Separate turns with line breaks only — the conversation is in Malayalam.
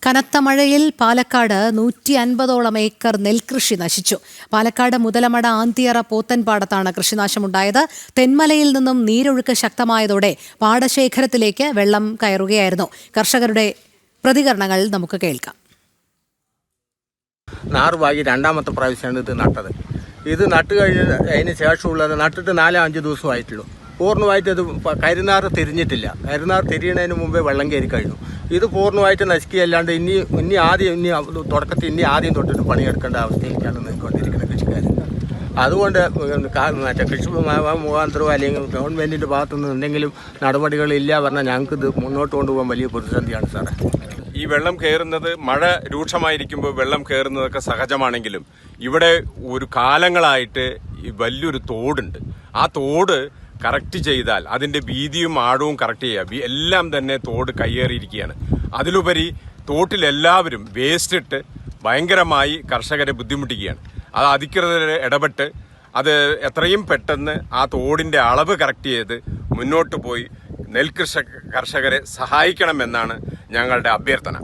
കനത്ത മഴയിൽ പാലക്കാട് 150ഓളം ഏക്കർ നെൽകൃഷി നശിച്ചു. പാലക്കാട് മുതലമട ആന്തിയറ പോത്തൻപാടത്താണ് കൃഷിനാശമുണ്ടായത്. തെന്മലയിൽ നിന്നും നീരൊഴുക്ക് ശക്തമായതോടെ പാടശേഖരത്തിലേക്ക് വെള്ളം കയറുകയായിരുന്നു. കർഷകരുടെ പ്രതികരണങ്ങൾ നമുക്ക് കേൾക്കാം.
നാറുവായി രണ്ടാമത്തെ പ്രാവശ്യമാണ് ഇത് നട്ടത്. ഇത് നട്ട് അതിന് ശേഷമുള്ളത് നട്ടിട്ട് 4-5 ദിവസമായിട്ടുള്ളൂ. പൂർണ്ണമായിട്ട് ഇത് കരിനാറ് തിരിഞ്ഞിട്ടില്ല. കരിനാറ് തിരിയണതിന് മുമ്പേ വെള്ളം കയറി കഴിഞ്ഞു. ഇത് പൂർണ്ണമായിട്ട് നശിക്കുകയല്ലാണ്ട് ഇനി തുടക്കത്തിൽ ആദ്യം തൊട്ടിട്ട് പണിയെടുക്കേണ്ട അവസ്ഥയിലേക്കാണ് നിൽക്കൊണ്ടിരിക്കുന്നത് കൃഷിക്കാർ. അതുകൊണ്ട് മറ്റേ കൃഷി മുഖാന്തരമോ അല്ലെങ്കിൽ ഗവൺമെൻറ്റിൻ്റെ ഭാഗത്തുനിന്ന് എന്തെങ്കിലും നടപടികളില്ല പറഞ്ഞാൽ ഞങ്ങൾക്ക് ഇത് മുന്നോട്ട് കൊണ്ടുപോകാൻ വലിയ പ്രതിസന്ധിയാണ് സാറേ.
ഈ വെള്ളം കയറുന്നത് മഴ രൂക്ഷമായിരിക്കുമ്പോൾ വെള്ളം കയറുന്നതൊക്കെ സഹജമാണെങ്കിലും ഇവിടെ ഒരു കാലങ്ങളായിട്ട് വലിയൊരു തോടുണ്ട്. ആ തോട് കറക്റ്റ് ചെയ്താൽ അതിൻ്റെ വീതിയും ആഴവും കറക്റ്റ് ചെയ്യുക, എല്ലാം തന്നെ തോട് കയ്യേറിയിരിക്കുകയാണ്. അതിലുപരി തോട്ടിലെല്ലാവരും വേസ്റ്റ് ഇട്ട് ഭയങ്കരമായി കർഷകരെ ബുദ്ധിമുട്ടിക്കുകയാണ്. അത് അധികൃതരെ ഇടപെട്ട് അത് എത്രയും പെട്ടെന്ന് ആ തോടിൻ്റെ അളവ് കറക്റ്റ് ചെയ്ത് മുന്നോട്ട് പോയി കർഷകരെ സഹായിക്കണമെന്നാണ് ഞങ്ങളുടെ അഭ്യർത്ഥന.